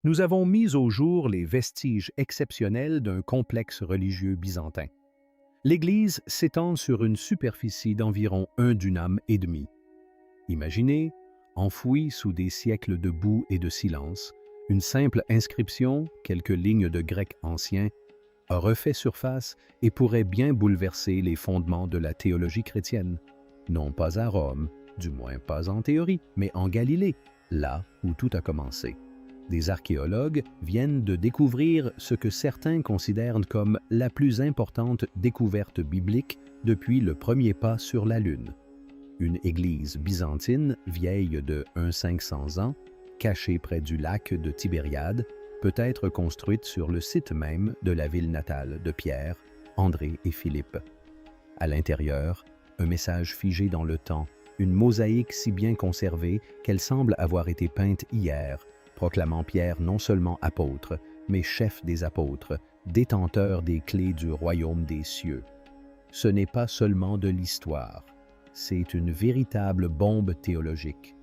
nous avons mis au jour les vestiges exceptionnels d'un complexe religieux byzantin. L'église s'étend sur une superficie d'environ 1,5 dунам. Imaginez, enfouie sous des siècles de boue et de silence, une simple inscription, quelques lignes de grec ancien, a refait surface et pourrait bien bouleverser les fondements de la théologie chrétienne. Non pas à Rome, du moins pas en théorie, mais en Galilée, là où tout a commencé. Des archéologues viennent de découvrir ce que certains considèrent comme la plus importante découverte biblique depuis le premier pas sur la Lune. Une église byzantine vieille de 500 ans, cachée près du lac de Tibériade, peut être construite sur le site même de la ville natale de Pierre, André et Philippe. À l'intérieur, un message figé dans le temps, une mosaïque si bien conservée qu'elle semble avoir été peinte hier, proclamant Pierre non seulement apôtre, mais chef des apôtres, détenteur des clés du royaume des cieux. Ce n'est pas seulement de l'histoire, c'est une véritable bombe théologique.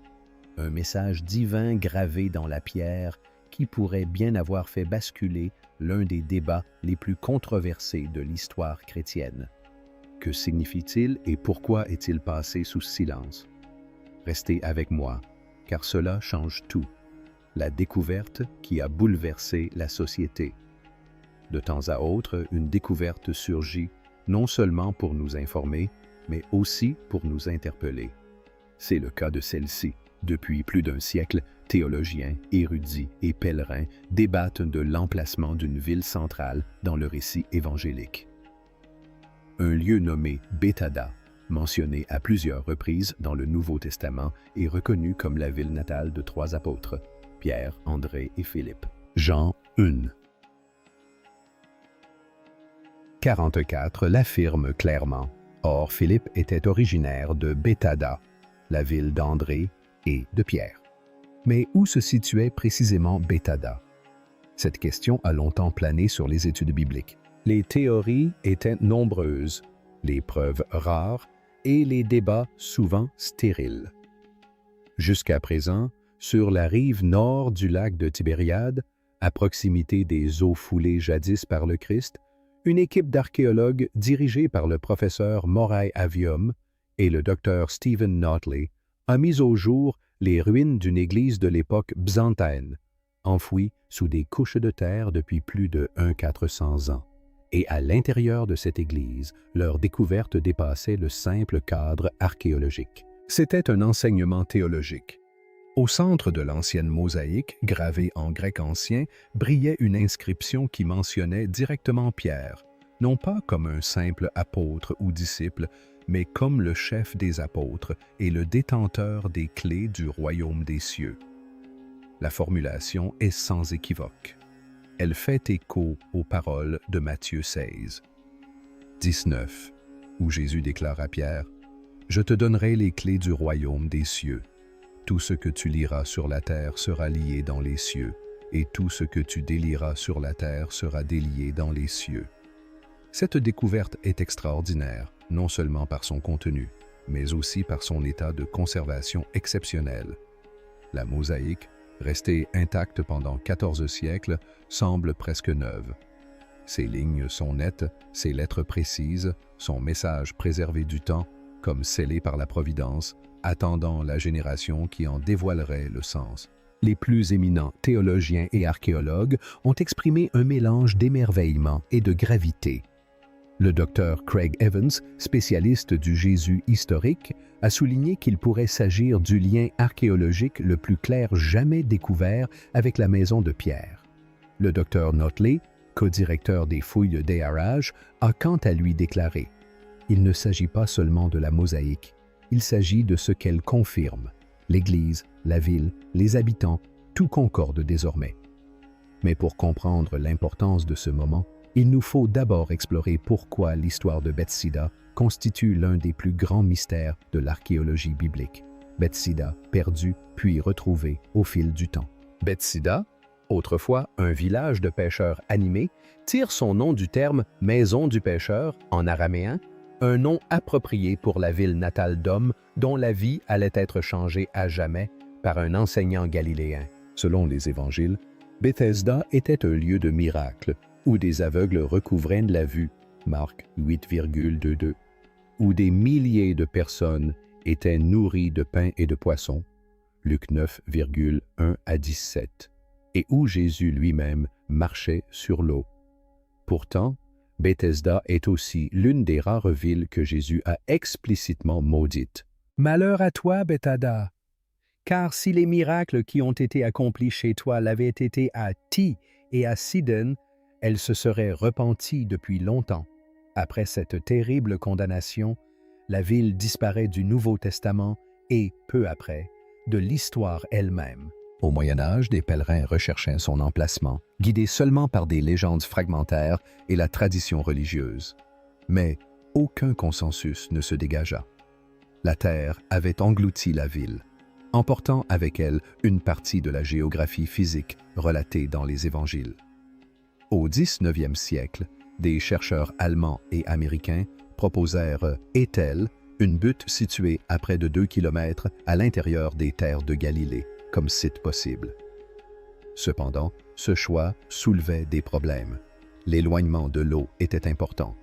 Un message divin gravé dans la pierre qui pourrait bien avoir fait basculer l'un des débats les plus controversés de l'histoire chrétienne. Que signifie-t-il et pourquoi est-il passé sous silence? Restez avec moi, car cela change tout. La découverte qui a bouleversé la société. De temps à autre, une découverte surgit, non seulement pour nous informer, mais aussi pour nous interpeller. C'est le cas de celle-ci. Depuis plus d'un siècle, théologiens, érudits et pèlerins débattent de l'emplacement d'une ville centrale dans le récit évangélique. Un lieu nommé Béthada, mentionné à plusieurs reprises dans le Nouveau Testament, est reconnu comme la ville natale de trois apôtres, Pierre, André et Philippe. Jean 1. 44 l'affirme clairement. Or, Philippe était originaire de Béthada, la ville d'André et de Pierre. Mais où se situait précisément Béthada? Cette question a longtemps plané sur les études bibliques. Les théories étaient nombreuses, les preuves rares et les débats souvent stériles. Jusqu'à présent, sur la rive nord du lac de Tibériade, à proximité des eaux foulées jadis par le Christ, une équipe d'archéologues dirigée par le professeur Moray Avium et le docteur Stephen Notley a mis au jour les ruines d'une église de l'époque byzantine, enfouie sous des couches de terre depuis plus de 400 ans. Et à l'intérieur de cette église, leur découverte dépassait le simple cadre archéologique. C'était un enseignement théologique. Au centre de l'ancienne mosaïque, gravée en grec ancien, brillait une inscription qui mentionnait directement Pierre, non pas comme un simple apôtre ou disciple, mais comme le chef des apôtres et le détenteur des clés du royaume des cieux. La formulation est sans équivoque. Elle fait écho aux paroles de Matthieu 16, 19, où Jésus déclare à Pierre « Je te donnerai les clés du royaume des cieux. Tout ce que tu liras sur la terre sera lié dans les cieux, et tout ce que tu délieras sur la terre sera délié dans les cieux. » Cette découverte est extraordinaire, non seulement par son contenu, mais aussi par son état de conservation exceptionnel. La mosaïque, restée intacte pendant 14 siècles, semble presque neuve. Ses lignes sont nettes, ses lettres précises, son message préservé du temps, comme scellé par la Providence, attendant la génération qui en dévoilerait le sens. Les plus éminents théologiens et archéologues ont exprimé un mélange d'émerveillement et de gravité. Le docteur Craig Evans, spécialiste du Jésus historique, a souligné qu'il pourrait s'agir du lien archéologique le plus clair jamais découvert avec la maison de Pierre. Le docteur Notley, co-directeur des fouilles d'Eharaj, a quant à lui déclaré « Il ne s'agit pas seulement de la mosaïque, il s'agit de ce qu'elle confirme. L'Église, la ville, les habitants, tout concorde désormais. » Mais pour comprendre l'importance de ce moment, il nous faut d'abord explorer pourquoi l'histoire de Bethsida constitue l'un des plus grands mystères de l'archéologie biblique. Bethsida, perdue puis retrouvée au fil du temps. Bethsida, autrefois un village de pêcheurs animés, tire son nom du terme « maison du pêcheur » en araméen, un nom approprié pour la ville natale d'hommes dont la vie allait être changée à jamais par un enseignant galiléen. Selon les évangiles, Bethesda était un lieu de miracle, où des aveugles recouvraient de la vue, Marc 8,22, où des milliers de personnes étaient nourries de pain et de poissons, Luc 9,1 à 17, et où Jésus lui-même marchait sur l'eau. Pourtant, Bethesda est aussi l'une des rares villes que Jésus a explicitement maudites. « Malheur à toi, Bethesda! Car si les miracles qui ont été accomplis chez toi l'avaient été à Ty et à Sidon, elle se serait repentie depuis longtemps. » Après cette terrible condamnation, la ville disparaît du Nouveau Testament et, peu après, de l'histoire elle-même. Au Moyen Âge, des pèlerins recherchaient son emplacement, guidés seulement par des légendes fragmentaires et la tradition religieuse. Mais aucun consensus ne se dégagea. La terre avait englouti la ville, emportant avec elle une partie de la géographie physique relatée dans les évangiles. Au XIXe siècle, des chercheurs allemands et américains proposèrent Étel, une butte située à près de 2 km à l'intérieur des terres de Galilée, comme site possible. Cependant, ce choix soulevait des problèmes. L'éloignement de l'eau était important.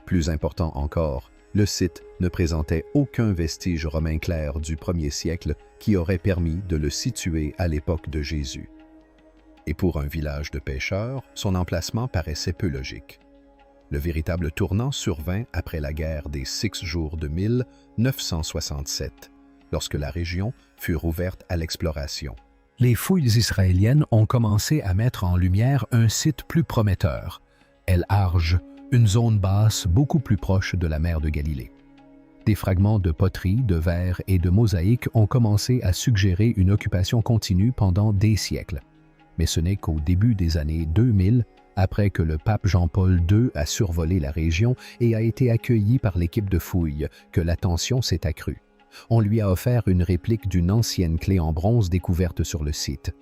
Plus important encore, le site ne présentait aucun vestige romain clair du 1er siècle qui aurait permis de le situer à l'époque de Jésus. Et pour un village de pêcheurs, son emplacement paraissait peu logique. Le véritable tournant survint après la guerre des 6 jours de 1967, lorsque la région fut rouverte à l'exploration. Les fouilles israéliennes ont commencé à mettre en lumière un site plus prometteur, El Arj, une zone basse beaucoup plus proche de la mer de Galilée. Des fragments de poterie, de verre et de mosaïques ont commencé à suggérer une occupation continue pendant des siècles. Mais ce n'est qu'au début des années 2000, après que le pape Jean-Paul II a survolé la région et a été accueilli par l'équipe de fouilles, que l'attention s'est accrue. On lui a offert une réplique d'une ancienne clé en bronze découverte sur le site.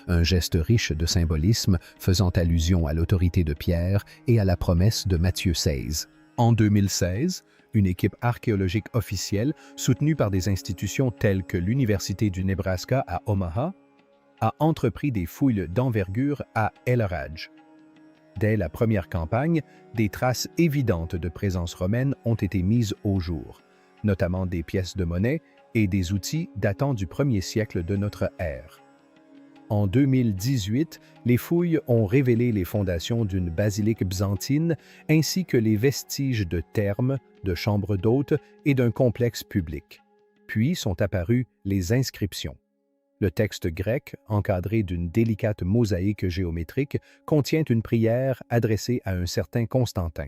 Un geste riche de symbolisme faisant allusion à l'autorité de Pierre et à la promesse de Matthieu 16. En 2016, une équipe archéologique officielle, soutenue par des institutions telles que l'Université du Nebraska à Omaha, a entrepris des fouilles d'envergure à El Araj. Dès la première campagne, des traces évidentes de présence romaine ont été mises au jour, notamment des pièces de monnaie et des outils datant du 1er siècle de notre ère. En 2018, les fouilles ont révélé les fondations d'une basilique byzantine ainsi que les vestiges de thermes, de chambres d'hôtes et d'un complexe public. Puis sont apparues les inscriptions. Le texte grec, encadré d'une délicate mosaïque géométrique, contient une prière adressée à un certain Constantin.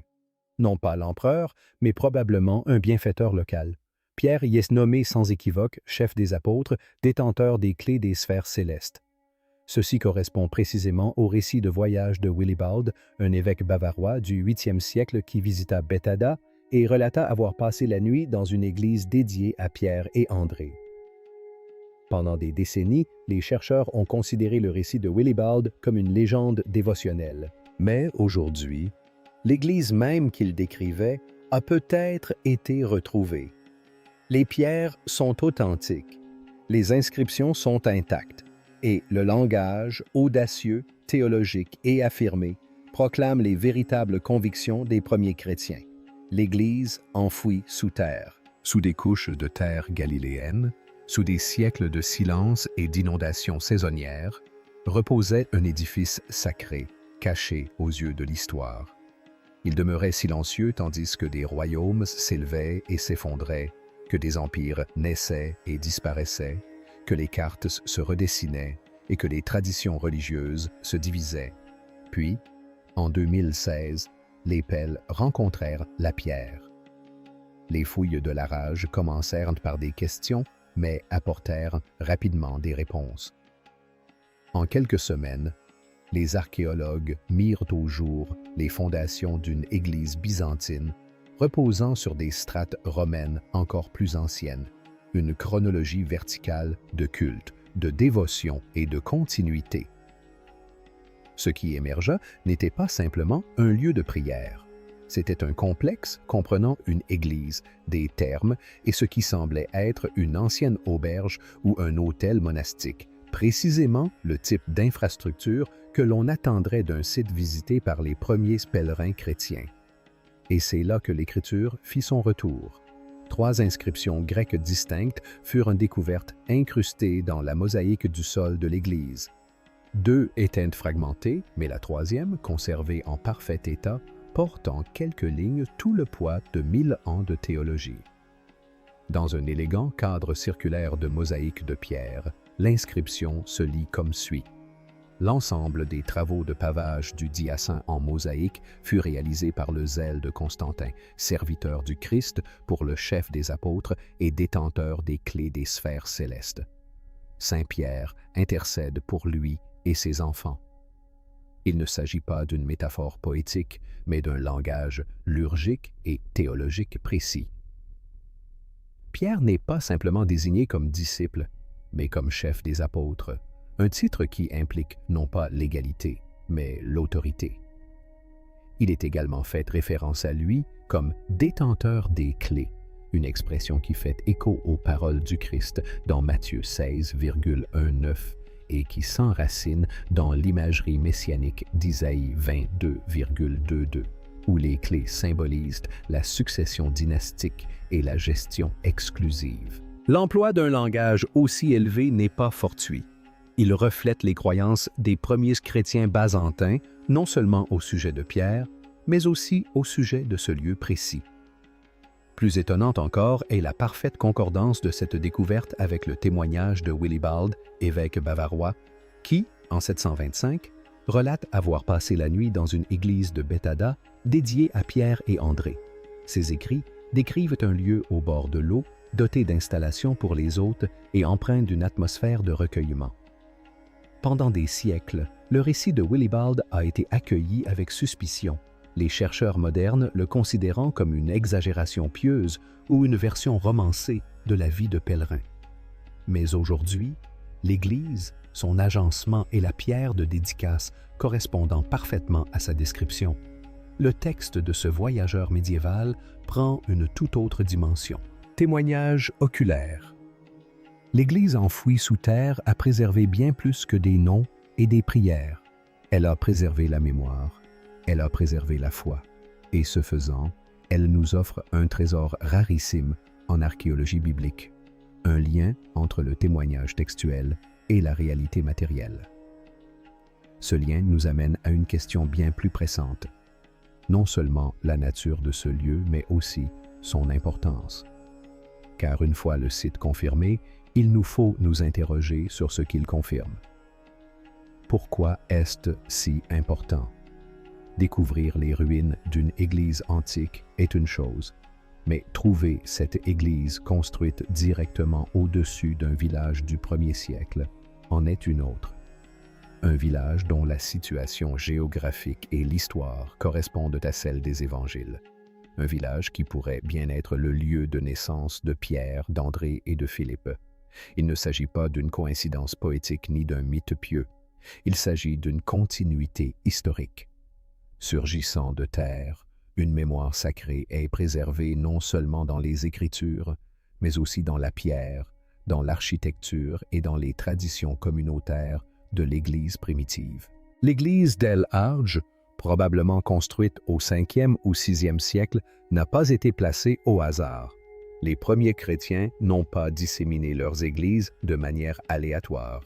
Non pas l'empereur, mais probablement un bienfaiteur local. Pierre y est nommé sans équivoque chef des apôtres, détenteur des clés des sphères célestes. Ceci correspond précisément au récit de voyage de Willibald, un évêque bavarois du 8e siècle qui visita Bethesda et relata avoir passé la nuit dans une église dédiée à Pierre et André. Pendant des décennies, les chercheurs ont considéré le récit de Willibald comme une légende dévotionnelle. Mais aujourd'hui, l'église même qu'il décrivait a peut-être été retrouvée. Les pierres sont authentiques, les inscriptions sont intactes, et le langage audacieux, théologique et affirmé proclame les véritables convictions des premiers chrétiens. L'Église enfouie sous terre. Sous des couches de terre galiléenne, sous des siècles de silence et d'inondations saisonnières, reposait un édifice sacré, caché aux yeux de l'histoire. Il demeurait silencieux tandis que des royaumes s'élevaient et s'effondraient, que des empires naissaient et disparaissaient, que les cartes se redessinaient et que les traditions religieuses se divisaient. Puis, en 2016, les pèles rencontrèrent la pierre. Les fouilles de l'Araj commencèrent par des questions, mais apportèrent rapidement des réponses. En quelques semaines, les archéologues mirent au jour les fondations d'une église byzantine reposant sur des strates romaines encore plus anciennes, une chronologie verticale de culte, de dévotion et de continuité. Ce qui émergea n'était pas simplement un lieu de prière. C'était un complexe comprenant une église, des thermes et ce qui semblait être une ancienne auberge ou un hôtel monastique, précisément le type d'infrastructure que l'on attendrait d'un site visité par les premiers pèlerins chrétiens. Et c'est là que l'Écriture fit son retour. 3 inscriptions grecques distinctes furent découvertes incrustées dans la mosaïque du sol de l'Église. 2 étaient fragmentées, mais la 3e, conservée en parfait état, porte en quelques lignes tout le poids de 1000 ans de théologie. Dans un élégant cadre circulaire de mosaïque de pierre, l'inscription se lit comme suit. L'ensemble des travaux de pavage du diasaint en mosaïque fut réalisé par le zèle de Constantin, serviteur du Christ pour le chef des apôtres et détenteur des clés des sphères célestes. Saint Pierre intercède pour lui et ses enfants. Il ne s'agit pas d'une métaphore poétique, mais d'un langage liturgique et théologique précis. Pierre n'est pas simplement désigné comme disciple, mais comme chef des apôtres, un titre qui implique non pas l'égalité, mais l'autorité. Il est également fait référence à lui comme détenteur des clés, une expression qui fait écho aux paroles du Christ dans Matthieu 16,19 et qui s'enracine dans l'imagerie messianique d'Isaïe 22,22, où les clés symbolisent la succession dynastique et la gestion exclusive. L'emploi d'un langage aussi élevé n'est pas fortuit. Il reflète les croyances des premiers chrétiens byzantins, non seulement au sujet de Pierre, mais aussi au sujet de ce lieu précis. Plus étonnante encore est la parfaite concordance de cette découverte avec le témoignage de Willibald, évêque bavarois, qui, en 725, relate avoir passé la nuit dans une église de Béthada dédiée à Pierre et André. Ses écrits décrivent un lieu au bord de l'eau, doté d'installations pour les hôtes et empreint d'une atmosphère de recueillement. Pendant des siècles, le récit de Willibald a été accueilli avec suspicion, les chercheurs modernes le considérant comme une exagération pieuse ou une version romancée de la vie de pèlerin. Mais aujourd'hui, l'Église, son agencement et la pierre de dédicace correspondant parfaitement à sa description, le texte de ce voyageur médiéval prend une toute autre dimension. Témoignage oculaire. L'Église enfouie sous terre a préservé bien plus que des noms et des prières. Elle a préservé la mémoire, elle a préservé la foi, et ce faisant, elle nous offre un trésor rarissime en archéologie biblique, un lien entre le témoignage textuel et la réalité matérielle. Ce lien nous amène à une question bien plus pressante. Non seulement la nature de ce lieu, mais aussi son importance. Car une fois le site confirmé, il nous faut nous interroger sur ce qu'il confirme. Pourquoi est-ce si important? Découvrir les ruines d'une église antique est une chose, mais trouver cette église construite directement au-dessus d'un village du 1er siècle en est une autre. Un village dont la situation géographique et l'histoire correspondent à celle des évangiles. Un village qui pourrait bien être le lieu de naissance de Pierre, d'André et de Philippe. Il ne s'agit pas d'une coïncidence poétique ni d'un mythe pieux. Il s'agit d'une continuité historique. Surgissant de terre, une mémoire sacrée est préservée non seulement dans les Écritures, mais aussi dans la pierre, dans l'architecture et dans les traditions communautaires de l'Église primitive. L'église d'El Hadj, probablement construite au 5e ou 6e siècle, n'a pas été placée au hasard. Les premiers chrétiens n'ont pas disséminé leurs églises de manière aléatoire.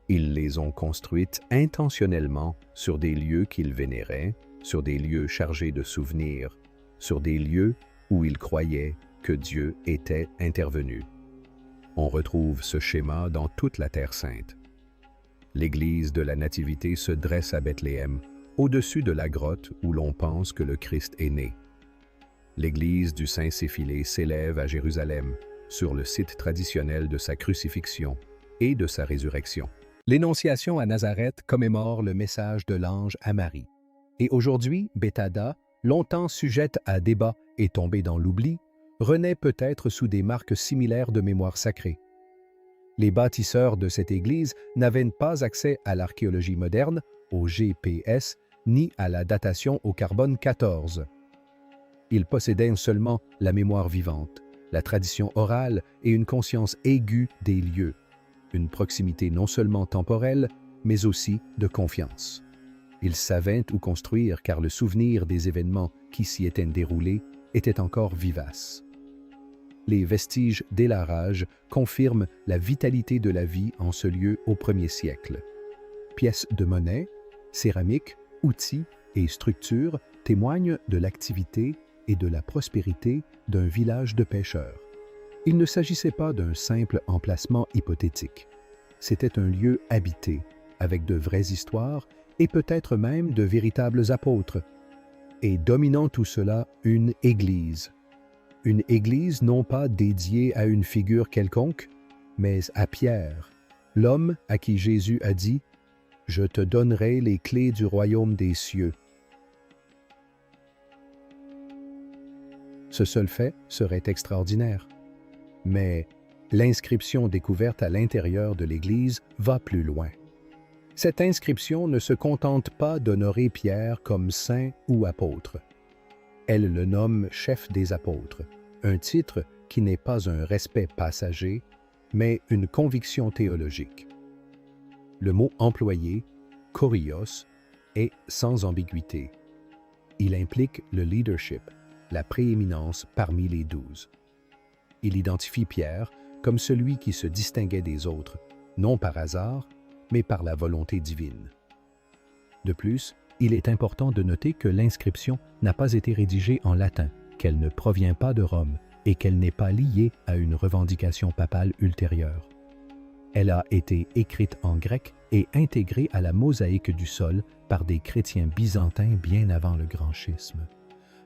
Ils les ont construites intentionnellement sur des lieux qu'ils vénéraient, sur des lieux chargés de souvenirs, sur des lieux où ils croyaient que Dieu était intervenu. On retrouve ce schéma dans toute la Terre sainte. L'église de la Nativité se dresse à Bethléem, au-dessus de la grotte où l'on pense que le Christ est né. L'église du Saint-Séphilé s'élève à Jérusalem, sur le site traditionnel de sa crucifixion et de sa résurrection. L'Énonciation à Nazareth commémore le message de l'ange à Marie. Et aujourd'hui, Béthada, longtemps sujette à débat et tombée dans l'oubli, renaît peut-être sous des marques similaires de mémoire sacrée. Les bâtisseurs de cette église n'avaient pas accès à l'archéologie moderne, au GPS, ni à la datation au carbone 14. Ils possédaient seulement la mémoire vivante, la tradition orale et une conscience aiguë des lieux. une proximité non seulement temporelle, mais aussi de confiance. Ils savaient où construire car le souvenir des événements qui s'y étaient déroulés était encore vivace. Les vestiges d'élarage confirment la vitalité de la vie en ce lieu au 1er siècle. Pièces de monnaie, céramique, outils et structures témoignent de l'activité et de la prospérité d'un village de pêcheurs. Il ne s'agissait pas d'un simple emplacement hypothétique. C'était un lieu habité, avec de vraies histoires et peut-être même de véritables apôtres. Et dominant tout cela, une église. Une église non pas dédiée à une figure quelconque, mais à Pierre, l'homme à qui Jésus a dit « Je te donnerai les clés du royaume des cieux ». Ce seul fait serait extraordinaire. Mais l'inscription découverte à l'intérieur de l'Église va plus loin. Cette inscription ne se contente pas d'honorer Pierre comme saint ou apôtre. Elle le nomme chef des apôtres, un titre qui n'est pas un respect passager, mais une conviction théologique. Le mot employé, kurios, est sans ambiguïté. Il implique le leadership, la prééminence parmi les 12. Il identifie Pierre comme celui qui se distinguait des autres, non par hasard, mais par la volonté divine. De plus, il est important de noter que l'inscription n'a pas été rédigée en latin, qu'elle ne provient pas de Rome et qu'elle n'est pas liée à une revendication papale ultérieure. Elle a été écrite en grec et intégrée à la mosaïque du sol par des chrétiens byzantins bien avant le grand schisme,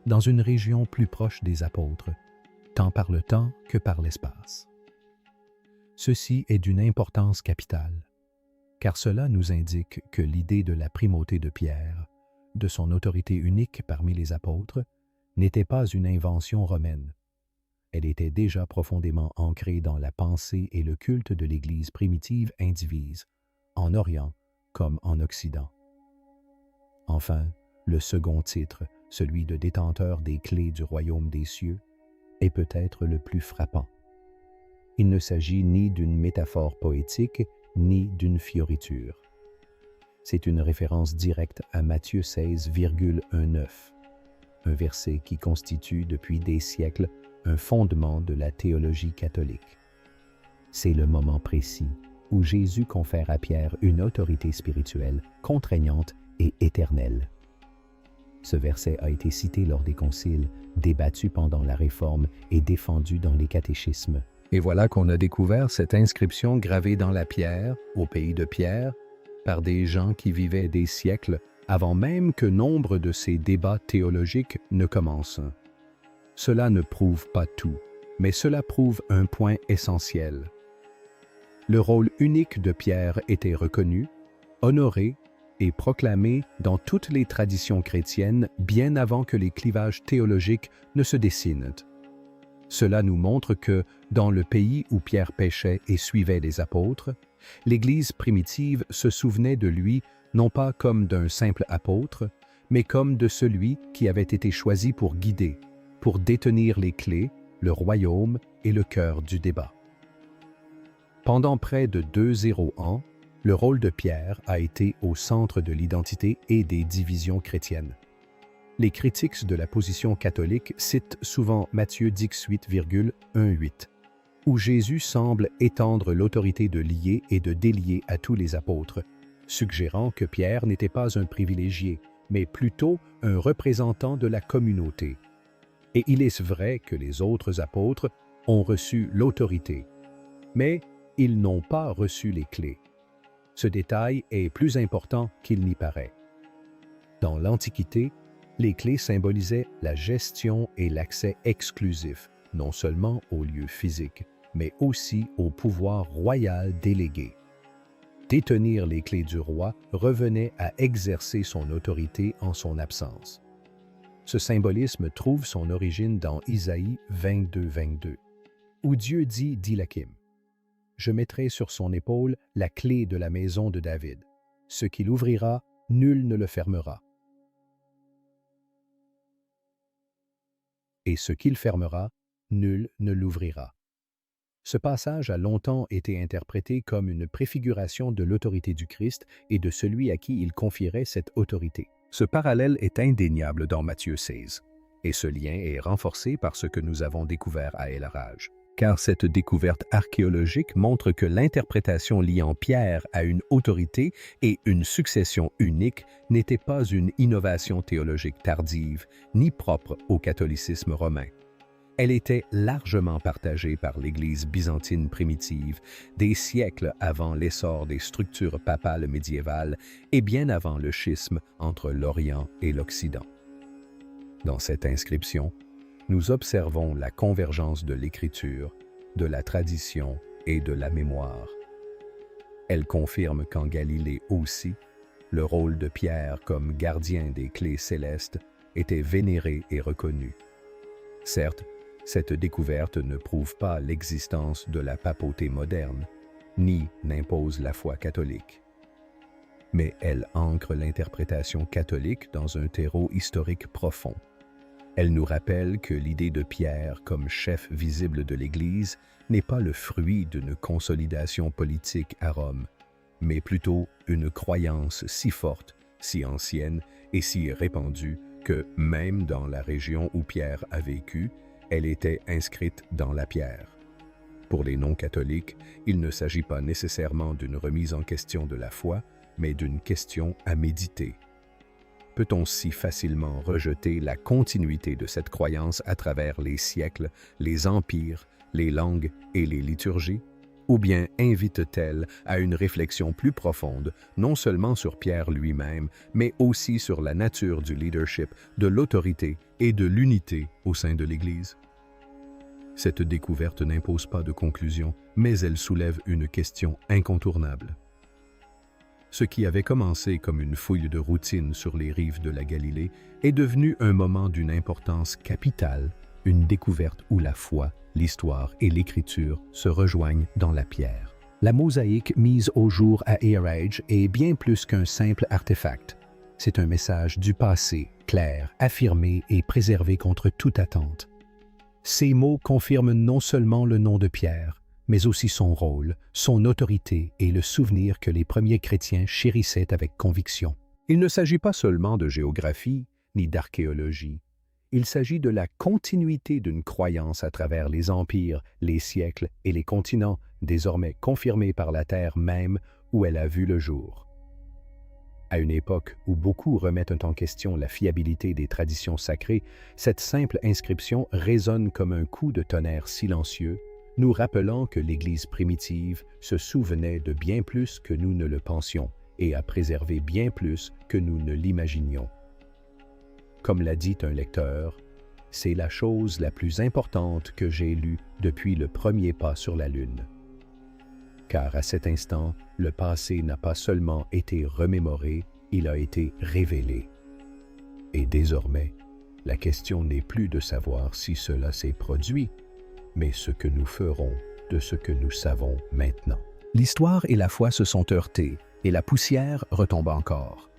dans une région plus proche des apôtres, tant par le temps que par l'espace. Ceci est d'une importance capitale, car cela nous indique que l'idée de la primauté de Pierre, de son autorité unique parmi les apôtres, n'était pas une invention romaine. Elle était déjà profondément ancrée dans la pensée et le culte de l'Église primitive indivise, en Orient comme en Occident. Enfin, le second titre, celui de détenteur des clés du royaume des cieux, est peut-être le plus frappant. Il ne s'agit ni d'une métaphore poétique, ni d'une fioriture. C'est une référence directe à Matthieu 16,19, un verset qui constitue depuis des siècles un fondement de la théologie catholique. C'est le moment précis où Jésus confère à Pierre une autorité spirituelle contraignante et éternelle. Ce verset a été cité lors des conciles, débattu pendant la Réforme et défendu dans les catéchismes. Et voilà qu'on a découvert cette inscription gravée dans la pierre, au pays de Pierre, par des gens qui vivaient des siècles avant même que nombre de ces débats théologiques ne commencent. Cela ne prouve pas tout, mais cela prouve un point essentiel. Le rôle unique de Pierre était reconnu, honoré et proclamé dans toutes les traditions chrétiennes bien avant que les clivages théologiques ne se dessinent. Cela nous montre que, dans le pays où Pierre pêchait et suivait les apôtres, l'Église primitive se souvenait de lui non pas comme d'un simple apôtre, mais comme de celui qui avait été choisi pour guider, pour détenir les clés, le royaume et le cœur du débat. Pendant près de 200 ans, le rôle de Pierre a été au centre de l'identité et des divisions chrétiennes. Les critiques de la position catholique citent souvent Matthieu 18,18, où Jésus semble étendre l'autorité de lier et de délier à tous les apôtres, suggérant que Pierre n'était pas un privilégié, mais plutôt un représentant de la communauté. Et il est vrai que les autres apôtres ont reçu l'autorité, mais ils n'ont pas reçu les clés. Ce détail est plus important qu'il n'y paraît. Dans l'Antiquité, les clés symbolisaient la gestion et l'accès exclusif, non seulement aux lieux physiques, mais aussi au pouvoir royal délégué. Détenir les clés du roi revenait à exercer son autorité en son absence. Ce symbolisme trouve son origine dans Isaïe 22, où Dieu dit d'Ilakim: « Je mettrai sur son épaule la clé de la maison de David. Ce qu'il ouvrira, nul ne le fermera. Et ce qu'il fermera, nul ne l'ouvrira. » Ce passage a longtemps été interprété comme une préfiguration de l'autorité du Christ et de celui à qui il confierait cette autorité. Ce parallèle est indéniable dans Matthieu 16, et ce lien est renforcé par ce que nous avons découvert à El-Harraj. Car cette découverte archéologique montre que l'interprétation liant Pierre à une autorité et une succession unique n'était pas une innovation théologique tardive, ni propre au catholicisme romain. Elle était largement partagée par l'Église byzantine primitive, des siècles avant l'essor des structures papales médiévales et bien avant le schisme entre l'Orient et l'Occident. Dans cette inscription, nous observons la convergence de l'écriture, de la tradition et de la mémoire. Elle confirme qu'en Galilée aussi, le rôle de Pierre comme gardien des clés célestes était vénéré et reconnu. Certes, cette découverte ne prouve pas l'existence de la papauté moderne, ni n'impose la foi catholique. Mais elle ancre l'interprétation catholique dans un terreau historique profond. Elle nous rappelle que l'idée de Pierre comme chef visible de l'Église n'est pas le fruit d'une consolidation politique à Rome, mais plutôt une croyance si forte, si ancienne et si répandue que, même dans la région où Pierre a vécu, elle était inscrite dans la pierre. Pour les non-catholiques, il ne s'agit pas nécessairement d'une remise en question de la foi, mais d'une question à méditer. Peut-on si facilement rejeter la continuité de cette croyance à travers les siècles, les empires, les langues et les liturgies? Ou bien invite-t-elle à une réflexion plus profonde, non seulement sur Pierre lui-même, mais aussi sur la nature du leadership, de l'autorité et de l'unité au sein de l'Église? Cette découverte n'impose pas de conclusion, mais elle soulève une question incontournable. Ce qui avait commencé comme une fouille de routine sur les rives de la Galilée est devenu un moment d'une importance capitale, une découverte où la foi, l'histoire et l'écriture se rejoignent dans la pierre. La mosaïque mise au jour à El-Harraj est bien plus qu'un simple artefact. C'est un message du passé, clair, affirmé et préservé contre toute attente. Ces mots confirment non seulement le nom de Pierre, mais aussi son rôle, son autorité et le souvenir que les premiers chrétiens chérissaient avec conviction. Il ne s'agit pas seulement de géographie ni d'archéologie. Il s'agit de la continuité d'une croyance à travers les empires, les siècles et les continents, désormais confirmés par la terre même où elle a vu le jour. À une époque où beaucoup remettent en question la fiabilité des traditions sacrées, cette simple inscription résonne comme un coup de tonnerre silencieux, nous rappelant que l'Église primitive se souvenait de bien plus que nous ne le pensions et a préservé bien plus que nous ne l'imaginions. Comme l'a dit un lecteur, « C'est la chose la plus importante que j'ai lue depuis le premier pas sur la Lune. » Car à cet instant, le passé n'a pas seulement été remémoré, il a été révélé. Et désormais, la question n'est plus de savoir si cela s'est produit, mais ce que nous ferons de ce que nous savons maintenant. L'histoire et la foi se sont heurtées, et la poussière retombe encore.